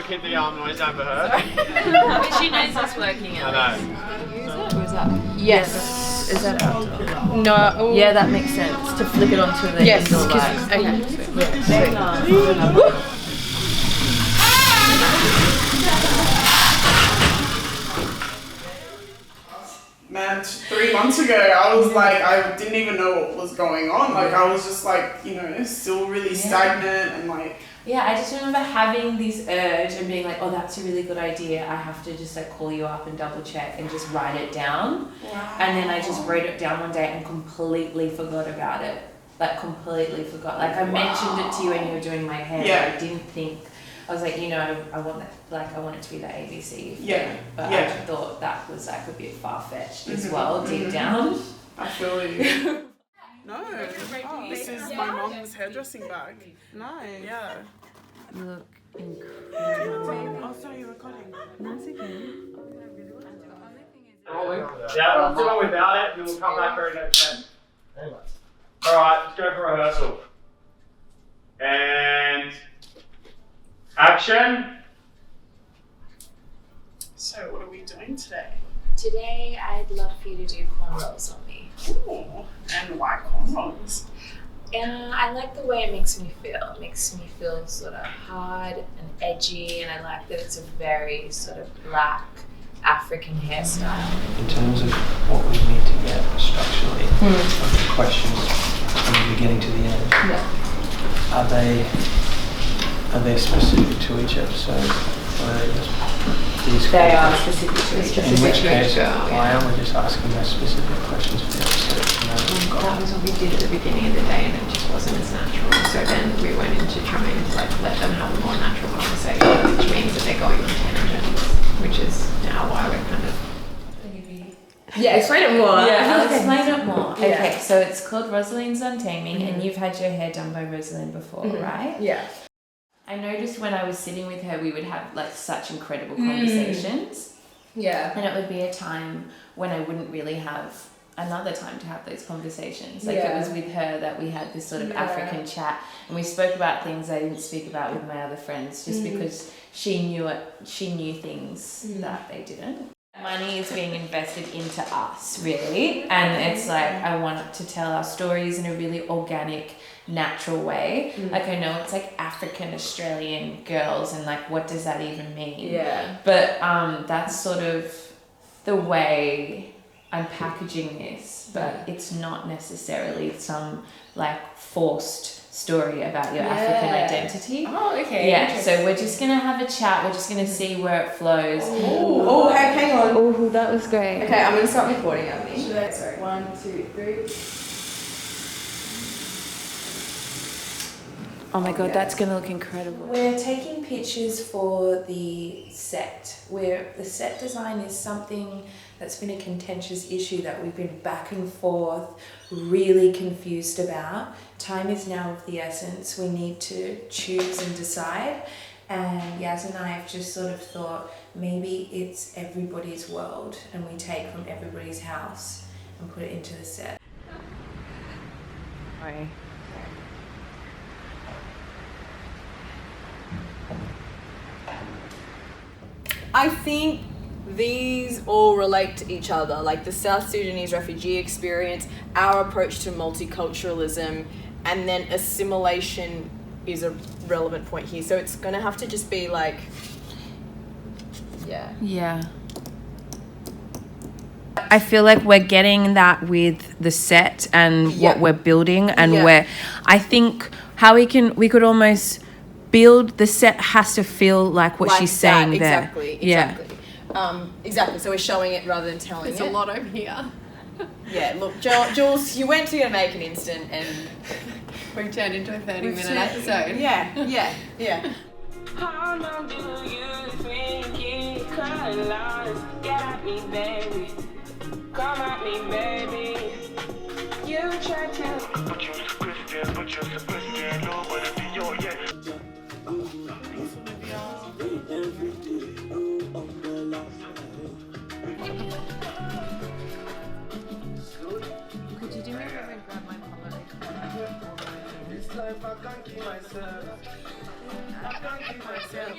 keep the arm noise down for her. But she knows it's working I out. know. Or is that? Yes. Is that outdoor? No. Oh. Yeah, that makes sense. To flick it onto the Yes. indoor light. Okay. Man, 3 months ago, I was like, I didn't even know what was going on. Like, I was just like, you know, still really stagnant and like. Yeah, I just remember having this urge and being like, oh, that's a really good idea. I have to just like call you up and double check and just write it down. Wow. And then I just wrote it down one day and completely forgot about it. Like completely forgot. Like I mentioned it to you when you were doing my hair. Yeah. I didn't think. I was like, you know, I want it, like I want it to be the ABC thing. Yeah. But Yeah. I thought that was like a bit far fetched as well, deep down. I feel you. No. Oh, this is my mom's hairdressing bag. Nice. Yeah. You look incredible. Oh, sorry, you're recording. That's okay. Yeah, I'll do it without it. We'll come back very next time. Alright, let's go for rehearsal. And action. So, what are we doing today? Today, I'd love for you to do cornrows on me. Ooh, and why cornrows? And I like the way it makes me feel. It makes me feel sort of hard and edgy, and I like that it's a very sort of black African hairstyle. In terms of what we need to get structurally, of the questions from the beginning to the end, are they specific to each episode? Or are they just these They are questions? specific to each In which case, girl, why aren't we just asking those specific questions for the episode? That was what we did at the beginning of the day, and it just wasn't as natural. So then we went into trying to like let them have a more natural conversation, which means that they're going on tangents, which is now why we're kind of. Yeah, explain it more. I'll explain it more. Yeah. Okay, so it's called Rosalines Untaming, and you've had your hair done by Rosaline before, right? Yeah. I noticed when I was sitting with her, we would have like such incredible conversations, Yeah. and it would be a time when I wouldn't really have another time to have those conversations. Like Yeah. it was with her that we had this sort of Yeah. African chat, and we spoke about things I didn't speak about with my other friends, just because she knew things that they didn't. Money is being invested into us, really, and it's like I want to tell our stories in a really organic, natural way. Like I know it's like African Australian girls, and like what does that even mean? Yeah. But that's sort of the way I'm packaging this, but it's not necessarily some like forced story about your African identity. Oh, okay. Yeah, so we're just gonna have a chat. We're just gonna see where it flows. Oh, hang on. Oh, that was great. Okay, I'm gonna start recording at me. Sorry. 1, 2, 3. Oh my god, that's gonna look incredible. We're taking pictures for the set, where the set design is something that's been a contentious issue that we've been back and forth, really confused about. Time is now of the essence. We need to choose and decide. And Yaz and I have just sort of thought maybe it's everybody's world, and we take from everybody's house and put it into the set. Sorry. I think these all relate to each other, like the South Sudanese refugee experience, our approach to multiculturalism, and then assimilation is a relevant point here. So it's going to have to just be like, Yeah. I feel like we're getting that with the set and what we're building, and I think how we could almost build the set has to feel like what she's saying there. Exactly. So we're showing it rather than telling it. There's a lot over here. Yeah, look, Jules, you went to make an instant and We turned into a 30-minute episode. Yeah. How long do you think you could last? Get at me, baby. Come at me, baby. You try to. But you're the Christian, nobody be your Could you do me a favor and grab my collar? This life I can't keep myself. I can't keep myself.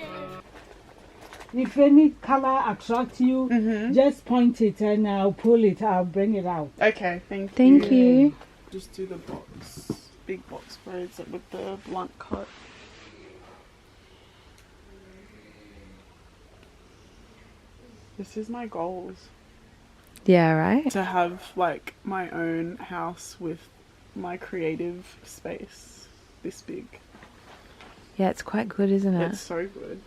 If any color attracts you, just point it and I'll pull it. I'll bring it out. Okay, thank you. Thank you. Just do the box, big box braids with the blunt cut. This is my goals. Yeah, right? To have like my own house with my creative space this big. Yeah, it's quite good, isn't it? It's so good.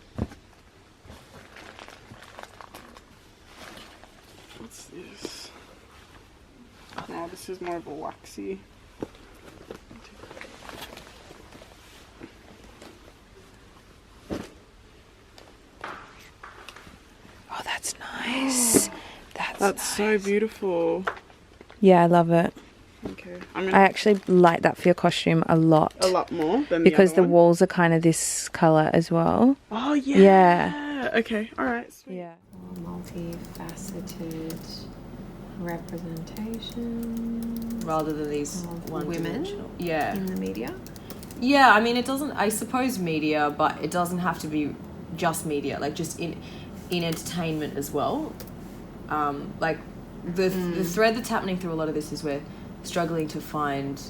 What's this? Oh, this is more of a waxy. Oh, that's nice. That's That's so beautiful. Yeah, I love it. Okay, I actually like that for your costume a lot. A lot more than because the the other one. walls are kind of this colour as well. Oh yeah. Yeah. Okay. All right. Sweet. Yeah. Multifaceted representation Rather than these of one-dimensional. women Yeah. in the media. Yeah, I mean, it doesn't, I suppose media, but it doesn't have to be just media, like just in entertainment as well. Like the thread that's happening through a lot of this is we're struggling to find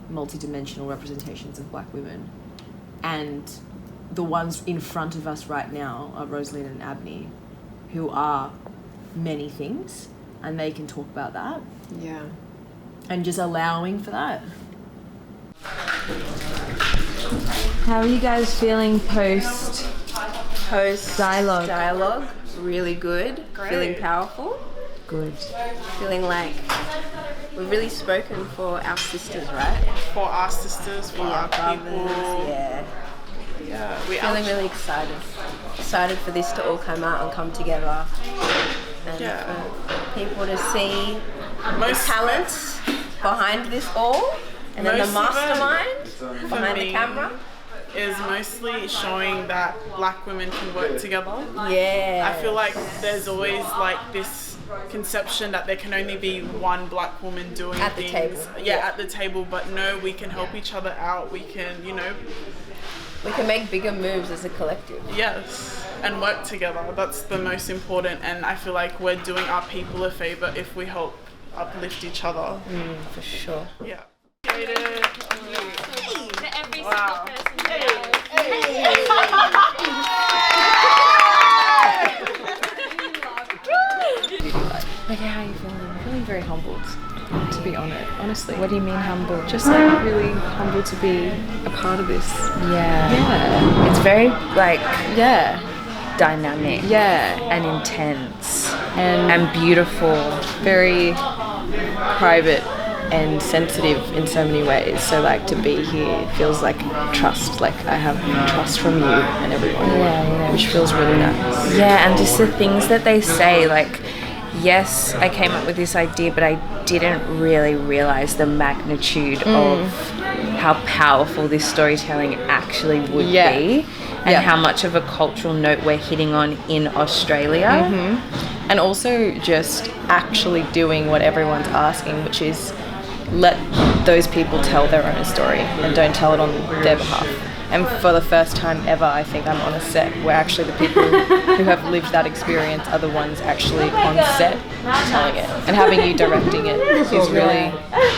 multi-dimensional representations of black women, and the ones in front of us right now are Rosaline and Abney, who are many things, and they can talk about that. Yeah. And just allowing for that. How are you guys feeling post dialogue? Dialogue, really good. Great. Feeling powerful. Good. Feeling like we've really spoken for our sisters, right? For our sisters, for our people. Yeah. Yeah. Feeling really excited. Excited for this to all come out and come together. And for people to see the talents behind this all. And then the mastermind behind the camera. Is mostly showing that black women can work together. Yeah. I feel like there's always like this conception that there can only be one black woman doing At the things. table. Yeah, at the table, but no, we can help each other out. We can, we can make bigger moves as a collective. yes, and work together. That's the most important, and I feel like we're doing our people a favor if we help uplift each other. For sure. Yeah. Wow. Okay, how are you feeling? I'm feeling very humbled, to be honest. Honestly. What do you mean humble? Just like really humbled to be a part of this. Yeah. Yeah. It's very like Yeah. dynamic. Yeah. And intense. And And beautiful. very private and sensitive in so many ways. So like to be here feels like trust. Like I have trust from you and everyone. Yeah. Which feels really nice. Yeah, and just the things that they say, like, yes, I came up with this idea, but I didn't really realize the magnitude of how powerful this storytelling actually would be, and how much of a cultural note we're hitting on in Australia. And also just actually doing what everyone's asking, which is let those people tell their own story and don't tell it on their behalf. And for the first time ever, I think I'm on a set where actually the people who have lived that experience are the ones actually on set telling it. And having you directing it is really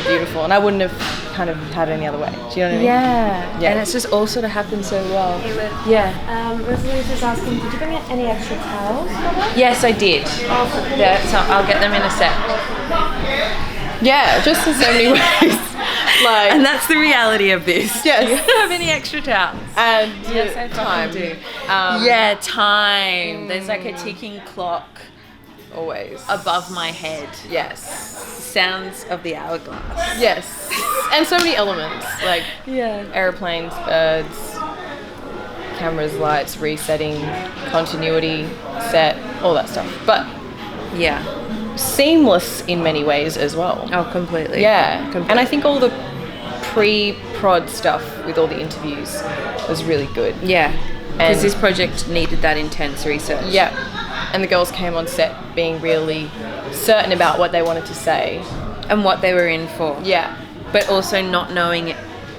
beautiful. And I wouldn't have kind of had it any other way. Do you know what I mean? Yeah. And it's just all sort of happened so well. Yeah. Rosalines is asking, did you bring any extra towels for her? Yes, I did. Yeah, so I'll get them in a sec. Yeah, just in so many ways. Like, And that's the reality of this. Yes. You don't have any extra towels. and Yes, I time. do. Yeah, time. There's like a ticking clock Always. above my head. Yes. Sounds of the hourglass. Yes. And so many elements, like Yeah. airplanes, birds, cameras, lights, resetting, continuity, set, all that stuff. But Yeah. seamless in many ways as well. Oh, completely. Yeah. Completely. And I think all the pre-prod stuff with all the interviews was really good. Yeah. Because And- this project needed that intense research. Yeah. And the girls came on set being really certain about what they wanted to say. And what they were in for. Yeah. But also not knowing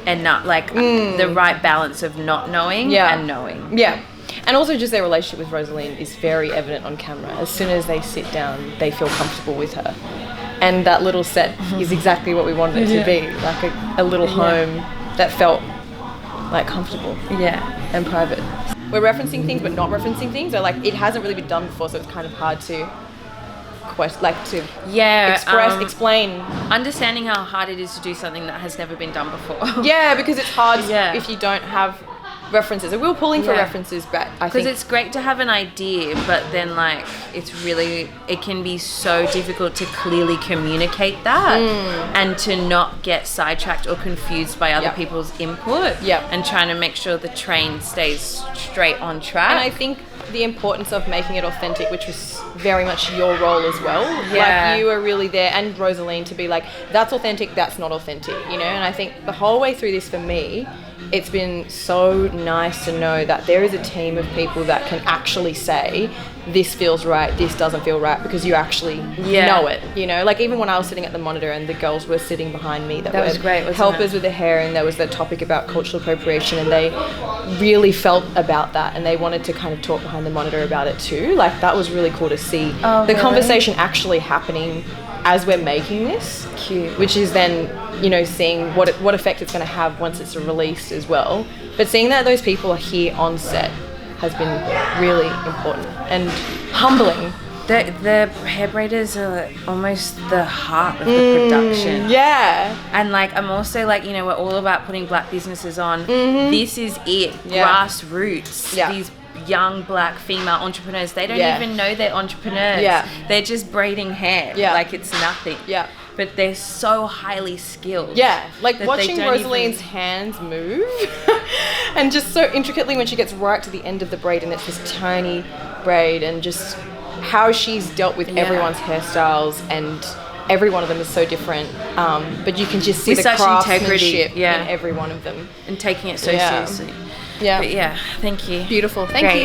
enough, like the right balance of not knowing Yeah. and knowing. Yeah. And also just their relationship with Rosaline is very evident on camera. As soon as they sit down, they feel comfortable with her. And that little set is exactly what we wanted it to be, like a little home that felt like comfortable and private. We're referencing things but not referencing things, or like it hasn't really been done before, so it's kind of hard to explain. Understanding how hard it is to do something that has never been done before. Yeah, because it's hard if you don't have references. And we were pulling for references, but I think... Because it's great to have an idea, but then, like, it can be so difficult to clearly communicate that and to not get sidetracked or confused by other people's input and trying to make sure the train stays straight on track. And I think the importance of making it authentic, which was very much your role as well. Like, you were really there, and Rosaline, to be like, that's authentic, that's not authentic, you know? And I think the whole way through this for me, it's been so nice to know that there is a team of people that can actually say, this feels right, this doesn't feel right, because you actually know it, you know? Like, even when I was sitting at the monitor and the girls were sitting behind me that was great, wasn't helpers it? with the hair, and there was the topic about cultural appropriation, and they really felt about that, and they wanted to kind of talk behind the monitor about it too. Like, that was really cool to see the conversation actually happening as we're making this. Cute. Which is then, you know, seeing what effect it's going to have once it's released as well. But seeing that those people are here on set has been really important and humbling. The hair braiders are almost the heart of the production. Yeah. And like, I'm also like, you know, we're all about putting black businesses on. This is it. Grassroots. These young black female entrepreneurs, they don't even know they're entrepreneurs. They're just braiding hair. Like, it's nothing. But they're so highly skilled. Like watching Rosaline's hands move and just so intricately when she gets right to the end of the braid and it's this tiny braid, and just how she's dealt with everyone's hairstyles, and every one of them is so different. But you can just see the craftsmanship in every one of them. And taking it so seriously. But thank you. Beautiful. Thank you.